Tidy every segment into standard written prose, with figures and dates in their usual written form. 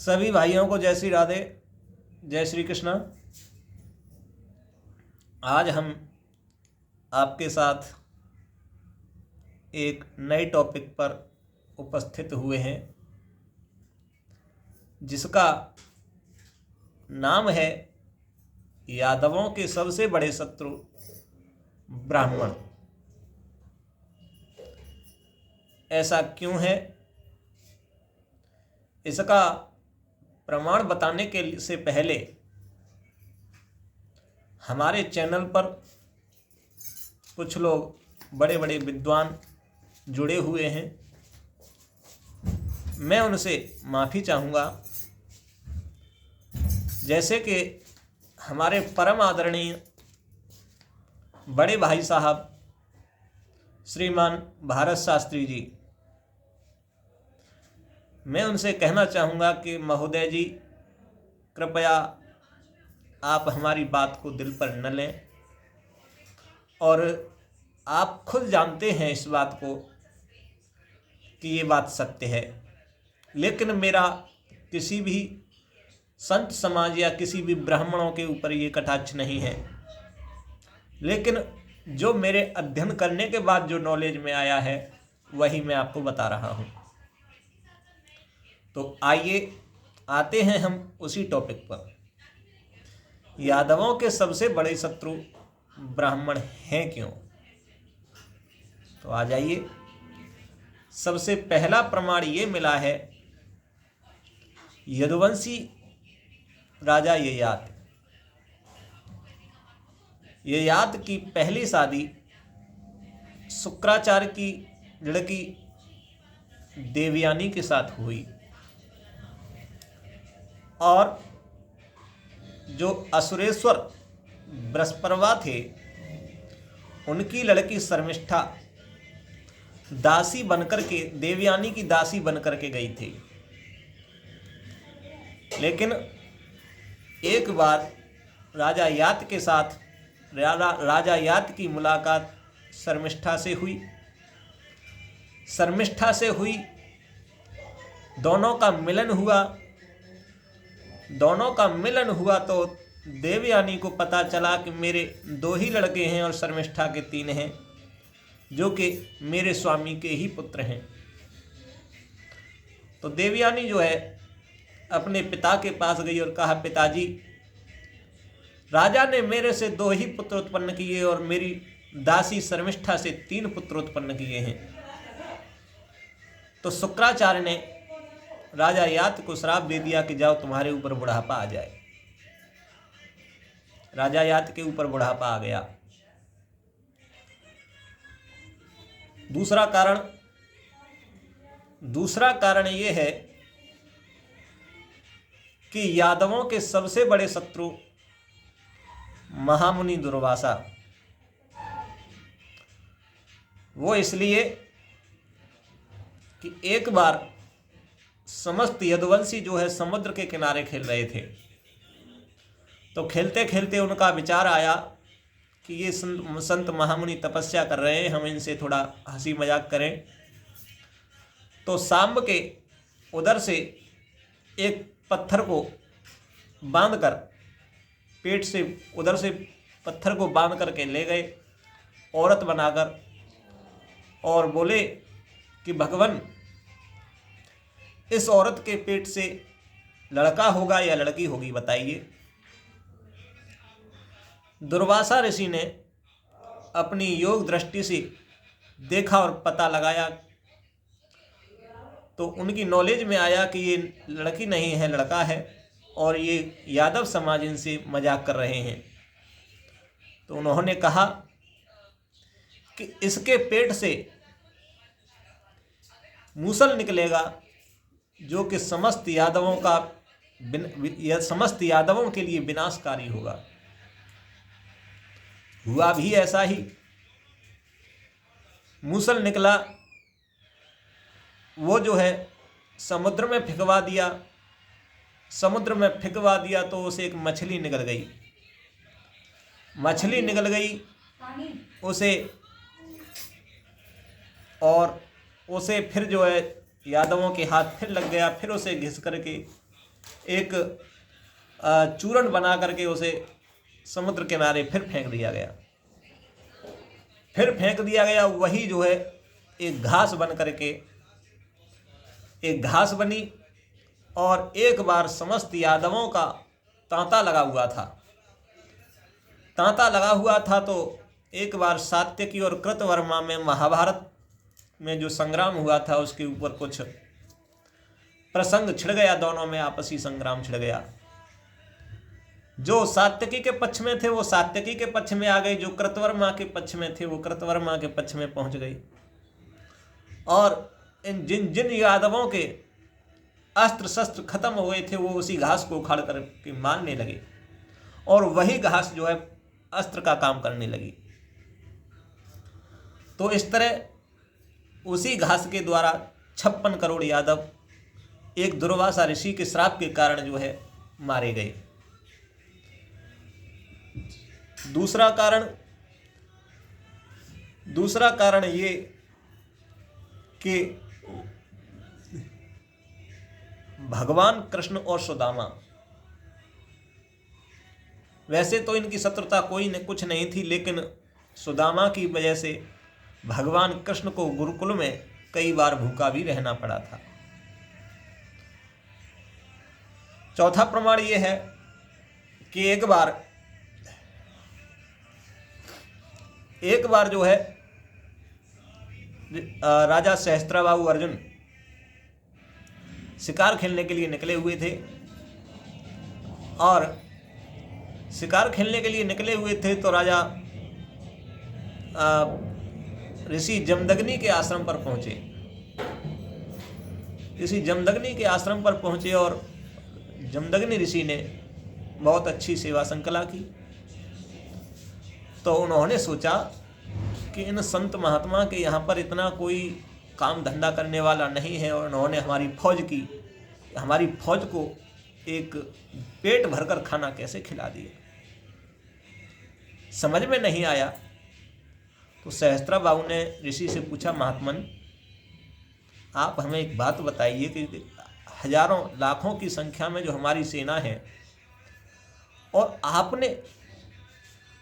सभी भाइयों को जय श्री राधे, जय श्री कृष्णा। आज हम आपके साथ एक नए टॉपिक पर उपस्थित हुए हैं जिसका नाम है यादवों के सबसे बड़े शत्रु ब्राह्मण। ऐसा क्यों है, इसका प्रमाण बताने के से पहले हमारे चैनल पर कुछ लोग बड़े बड़े विद्वान जुड़े हुए हैं। मैं उनसे माफ़ी चाहूँगा। जैसे कि हमारे परम आदरणीय बड़े भाई साहब श्रीमान भारत शास्त्री जी, मैं उनसे कहना चाहूँगा कि महोदय जी, कृपया आप हमारी बात को दिल पर न लें और आप खुद जानते हैं इस बात को कि ये बात सत्य है। लेकिन मेरा किसी भी संत समाज या किसी भी ब्राह्मणों के ऊपर ये कटाक्ष नहीं है, लेकिन जो मेरे अध्ययन करने के बाद जो नॉलेज में आया है वही मैं आपको बता रहा हूँ। तो आइए आते हैं हम उसी टॉपिक पर। यादवों के सबसे बड़े शत्रु ब्राह्मण हैं क्यों? तो आ जाइए। सबसे पहला प्रमाण ये मिला है यदुवंशी राजा ययाति की पहली शादी शुक्राचार्य की लड़की देवयानी के साथ हुई और जो असुरेश्वर बृहस्पति थे उनकी लड़की शर्मिष्ठा दासी बनकर के, देवयानी की दासी बनकर के गई थी। लेकिन एक बार राजा यात के साथ राजा यात की मुलाकात शर्मिष्ठा से हुई। दोनों का मिलन हुआ तो देवयानी को पता चला कि मेरे 2 ही लड़के हैं और शर्मिष्ठा के 3 हैं, जो कि मेरे स्वामी के ही पुत्र हैं। तो देवयानी जो है अपने पिता के पास गई और कहा, पिताजी, राजा ने मेरे से 2 ही पुत्र उत्पन्न किए और मेरी दासी शर्मिष्ठा से 3 पुत्र उत्पन्न किए हैं। तो शुक्राचार्य ने राजा यात को श्राप दे दिया कि जाओ, तुम्हारे ऊपर बुढ़ापा आ जाए। राजा यात के ऊपर बुढ़ापा आ गया। दूसरा कारण यह है कि यादवों के सबसे बड़े शत्रु महामुनि दुर्वासा, वो इसलिए कि एक बार समस्त यदुवंशी जो है समुद्र के किनारे खेल रहे थे। तो खेलते खेलते उनका विचार आया कि ये संत महामुनि तपस्या कर रहे हैं, हम इनसे थोड़ा हंसी मजाक करें। तो सांब के उधर से एक पत्थर को बांधकर, पेट से उधर से पत्थर को बांध करके ले गए औरत बनाकर, और बोले कि भगवान, इस औरत के पेट से लड़का होगा या लड़की होगी, बताइए। दुर्वासा ऋषि ने अपनी योग दृष्टि से देखा और पता लगाया तो उनकी नॉलेज में आया कि ये लड़की नहीं है, लड़का है, और ये यादव समाज इनसे मजाक कर रहे हैं। तो उन्होंने कहा कि इसके पेट से मूसल निकलेगा जो कि समस्त यादवों के लिए विनाशकारी होगा। हुआ भी ऐसा ही। मूसल निकला, वो जो है समुद्र में फेंकवा दिया तो उसे एक मछली निकल गई उसे, और उसे फिर जो है यादवों के हाथ फिर लग गया। फिर उसे घिस करके एक चूर्ण बना करके उसे समुद्र किनारे फिर फेंक दिया गया। फिर फेंक दिया गया, वही जो है एक घास बन करके एक घास बनी। और एक बार समस्त यादवों का तांता लगा हुआ था। तांता लगा हुआ था तो एक बार सात्यकी और कृतवर्मा में महाभारत में जो संग्राम हुआ था उसके ऊपर कुछ प्रसंग छिड़ गया, दोनों में आपसी संग्राम छिड़ गया। जो सात्यकी के पक्ष में थे वो सात्यकी के पक्ष में आ गए, जो कृतवर्मा के पक्ष में थे वो कृतवर्मा के पक्ष में पहुंच गए। और इन जिन जिन यादवों के अस्त्र शस्त्र खत्म हो गए थे वो उसी घास को उखाड़ करके मारने लगे, और वही घास जो है अस्त्र का काम करने लगी। तो इस तरह उसी घास के द्वारा 56 करोड़ यादव एक दुर्वासा ऋषि के श्राप के कारण जो है मारे गए। दूसरा कारण ये कि भगवान कृष्ण और सुदामा, वैसे तो इनकी शत्रुता कुछ नहीं थी, लेकिन सुदामा की वजह से भगवान कृष्ण को गुरुकुल में कई बार भूखा भी रहना पड़ा था। चौथा प्रमाण यह है कि एक बार जो है राजा सहस्त्रबाहु अर्जुन शिकार खेलने के लिए निकले हुए थे, और शिकार खेलने के लिए निकले हुए थे तो राजा ऋषि जमदग्नि के आश्रम पर पहुंचे। ऋषि जमदग्नि के आश्रम पर पहुंचे और जमदग्नि ऋषि ने बहुत अच्छी सेवा संकला की। तो उन्होंने सोचा कि इन संत महात्मा के यहाँ पर इतना कोई काम धंधा करने वाला नहीं है, और उन्होंने हमारी फौज को एक पेट भरकर खाना कैसे खिला दिया, समझ में नहीं आया। तो सहस्त्रबाहु ने ऋषि से पूछा, महात्मन आप हमें एक बात बताइए कि हजारों लाखों की संख्या में जो हमारी सेना है, और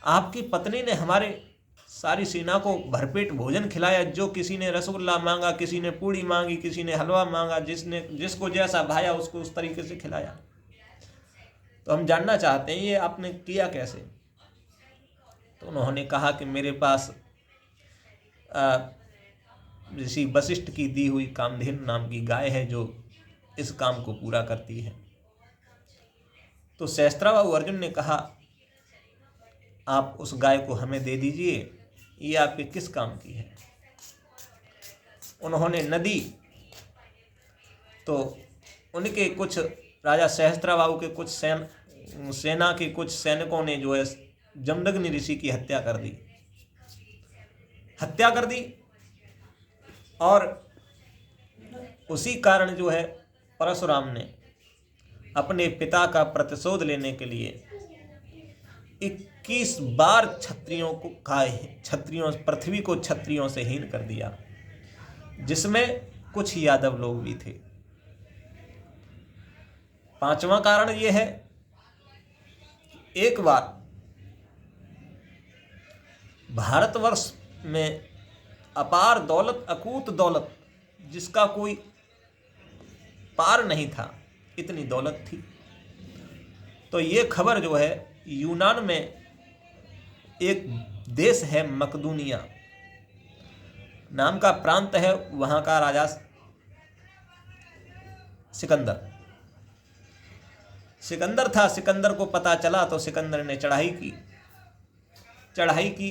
आपकी पत्नी ने हमारे सारी सेना को भरपेट भोजन खिलाया, जो किसी ने रसगुल्ला मांगा, किसी ने पूड़ी मांगी, किसी ने हलवा मांगा, जिसको जैसा भाया उसको उस तरीके से खिलाया। तो हम जानना चाहते हैं ये आपने किया कैसे। तो उन्होंने कहा कि मेरे पास ऋषि वशिष्ठ की दी हुई कामधेनु नाम की गाय है जो इस काम को पूरा करती है। तो सहस्त्रबाहु अर्जुन ने कहा, आप उस गाय को हमें दे दीजिए, ये आपके किस काम की है। उन्होंने नदी, तो उनके कुछ राजा सहस्त्रबाहु के कुछ सेना के कुछ सैनिकों ने जो है जमदग्नि ऋषि की हत्या कर दी, और उसी कारण जो है परशुराम ने अपने पिता का प्रतिशोध लेने के लिए 21 बार पृथ्वी को क्षत्रियों से हीन कर दिया, जिसमें कुछ यादव लोग भी थे। पांचवा कारण यह है, एक बार भारतवर्ष में अपार दौलत, अकूत दौलत, जिसका कोई पार नहीं था, इतनी दौलत थी। तो ये खबर जो है यूनान में एक देश है मकदूनिया नाम का प्रांत है, वहाँ का राजा सिकंदर था। सिकंदर को पता चला तो सिकंदर ने चढ़ाई की।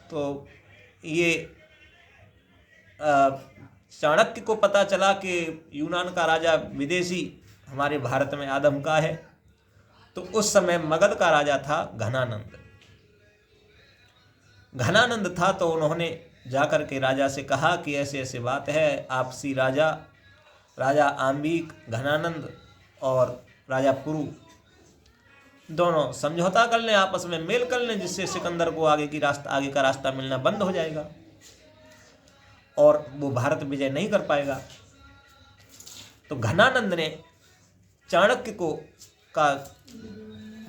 तो ये चाणक्य को पता चला कि यूनान का राजा विदेशी हमारे भारत में आदम का है। तो उस समय मगध का राजा था घनानंद था। तो उन्होंने जाकर के राजा से कहा कि ऐसे ऐसे बात है, आपसी राजा आम्बिक, घनानंद और राजा पुरु दोनों समझौता कर लें, आपस में मेल कर लें, जिससे सिकंदर को आगे का रास्ता मिलना बंद हो जाएगा और वो भारत विजय नहीं कर पाएगा। तो घनानंद ने चाणक्य को का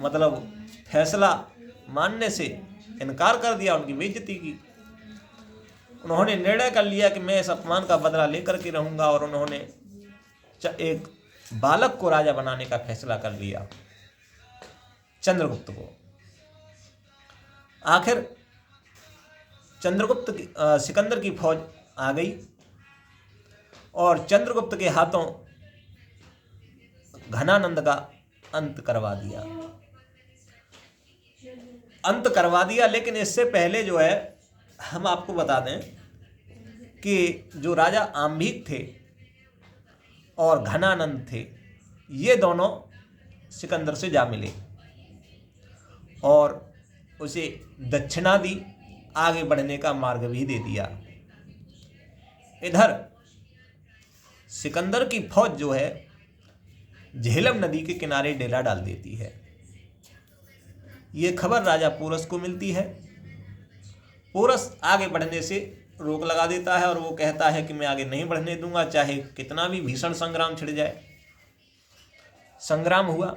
मतलब फैसला मानने से इनकार कर दिया, उनकी बेइज्जती की। उन्होंने निर्णय कर लिया कि मैं इस अपमान का बदला लेकर के रहूंगा, और उन्होंने एक बालक को राजा बनाने का फैसला कर लिया, चंद्रगुप्त को। आखिर चंद्रगुप्त की सिकंदर की फौज आ गई और चंद्रगुप्त के हाथों घनानंद का अंत करवा दिया। लेकिन इससे पहले जो है हम आपको बता दें कि जो राजा आम्भिक थे और घनानंद थे, ये दोनों सिकंदर से जा मिले और उसे दक्षिणा दी, आगे बढ़ने का मार्ग भी दे दिया। इधर सिकंदर की फौज जो है झेलम नदी के किनारे डेरा डाल देती है। ये खबर राजा पोरस को मिलती है। पोरस आगे बढ़ने से रोक लगा देता है और वो कहता है कि मैं आगे नहीं बढ़ने दूंगा, चाहे कितना भी भीषण संग्राम छिड़ जाए। संग्राम हुआ,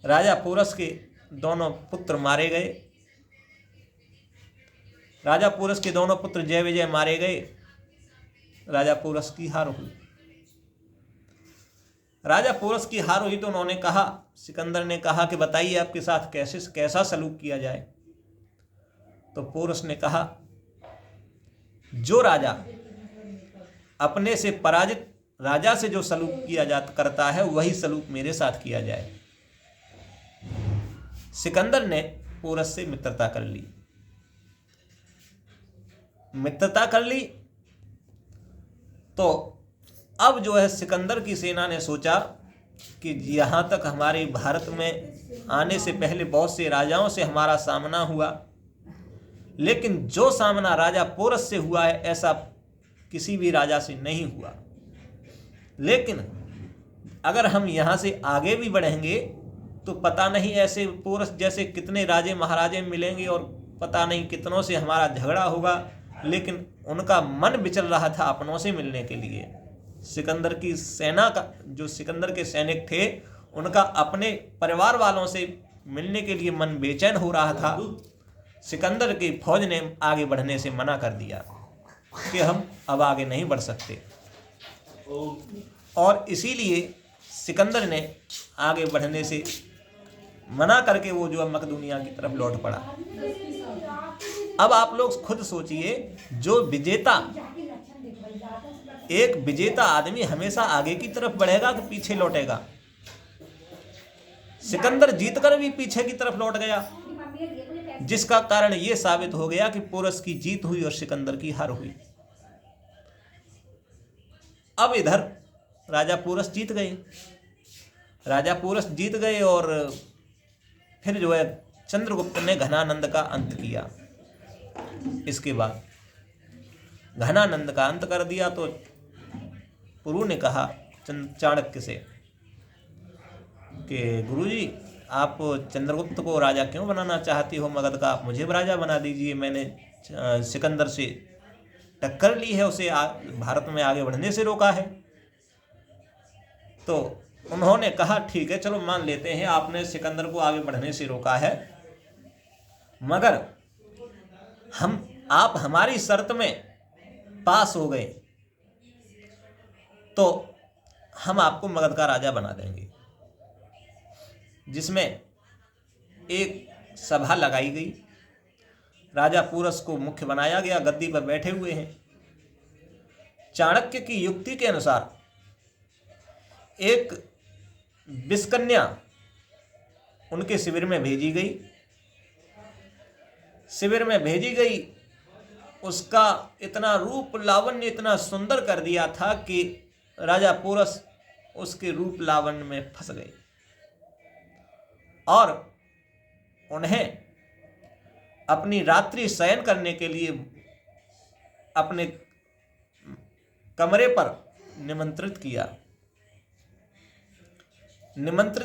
राजा पोरस के दोनों पुत्र मारे गए। राजा पोरस के दोनों पुत्र जय विजय मारे गए। राजा पोरस की हार हुई। राजा पोरस की हार हुई तो उन्होंने कहा, सिकंदर ने कहा कि बताइए आपके साथ कैसा सलूक किया जाए। तो पोरस ने कहा, जो राजा अपने से पराजित राजा से जो सलूक किया करता है वही सलूक मेरे साथ किया जाए। सिकंदर ने पोरस से मित्रता कर ली। तो अब जो है सिकंदर की सेना ने सोचा कि यहाँ तक हमारे भारत में आने से पहले बहुत से राजाओं से हमारा सामना हुआ, लेकिन जो सामना राजा पोरस से हुआ है ऐसा किसी भी राजा से नहीं हुआ। लेकिन अगर हम यहाँ से आगे भी बढ़ेंगे तो पता नहीं ऐसे पोरस जैसे कितने राजे महाराजे मिलेंगे और पता नहीं कितनों से हमारा झगड़ा होगा। लेकिन उनका मन विचल रहा था अपनों से मिलने के लिए। सिकंदर की सेना का जो सिकंदर के सैनिक थे उनका अपने परिवार वालों से मिलने के लिए मन बेचैन हो रहा था। सिकंदर की फौज ने आगे बढ़ने से मना कर दिया कि हम अब आगे नहीं बढ़ सकते, और इसीलिए सिकंदर ने आगे बढ़ने से मना करके वो जो मकदूनिया की तरफ लौट पड़ा। अब आप लोग खुद सोचिए, जो एक विजेता आदमी हमेशा आगे की तरफ बढ़ेगा कि पीछे लौटेगा? सिकंदर जीतकर भी पीछे की तरफ लौट गया, जिसका कारण यह साबित हो गया कि पोरस की जीत हुई और सिकंदर की हार हुई। अब इधर राजा पोरस जीत गए और फिर जो है चंद्रगुप्त ने घनानंद का अंत किया। इसके बाद घनानंद का अंत कर दिया तो पुरु ने कहा चाणक्य से कि गुरुजी, आप चंद्रगुप्त को राजा क्यों बनाना चाहते हो मगध का? आप मुझे राजा बना दीजिए। मैंने सिकंदर से टक्कर ली है, उसे भारत में आगे बढ़ने से रोका है। तो उन्होंने कहा ठीक है, चलो मान लेते हैं आपने सिकंदर को आगे बढ़ने से रोका है, मगर आप हमारी शर्त में पास हो गए तो हम आपको मगध का राजा बना देंगे। जिसमें एक सभा लगाई गई, राजा पोरस को मुख्य बनाया गया, गद्दी पर बैठे हुए हैं। चाणक्य की युक्ति के अनुसार एक विषकन्या उनके शिविर में भेजी गई। उसका इतना रूप लावण्य इतना सुंदर कर दिया था कि राजा पोरस उसके रूप लावण्य में फंस गए और उन्हें अपनी रात्रि शयन करने के लिए अपने कमरे पर निमंत्रित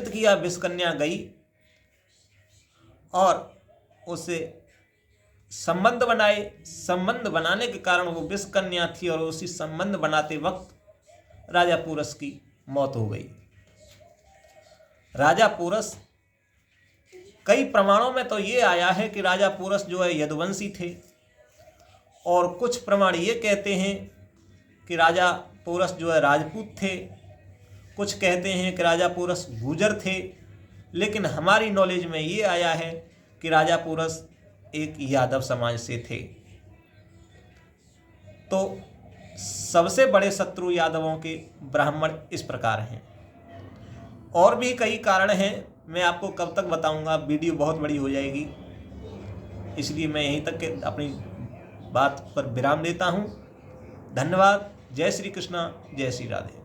किया। विषकन्या गई और उसे संबंध बनाने के कारण वो विषकन्या थी और उसी संबंध बनाते वक्त राजा पोरस की मौत हो गई। राजा पोरस, कई प्रमाणों में तो ये आया है कि राजा पोरस जो है यदुवंशी थे, और कुछ प्रमाण ये कहते हैं कि राजा पोरस जो है राजपूत थे, कुछ कहते हैं कि राजा पोरस गुर्जर थे, लेकिन हमारी नॉलेज में ये आया है कि राजा पोरस एक यादव समाज से थे। तो सबसे बड़े शत्रु यादवों के ब्राह्मण इस प्रकार हैं। और भी कई कारण हैं, मैं आपको कब तक बताऊंगा, वीडियो बहुत बड़ी हो जाएगी, इसलिए मैं यहीं तक के अपनी बात पर विराम देता हूं। धन्यवाद। जय श्री कृष्णा, जय श्री राधे।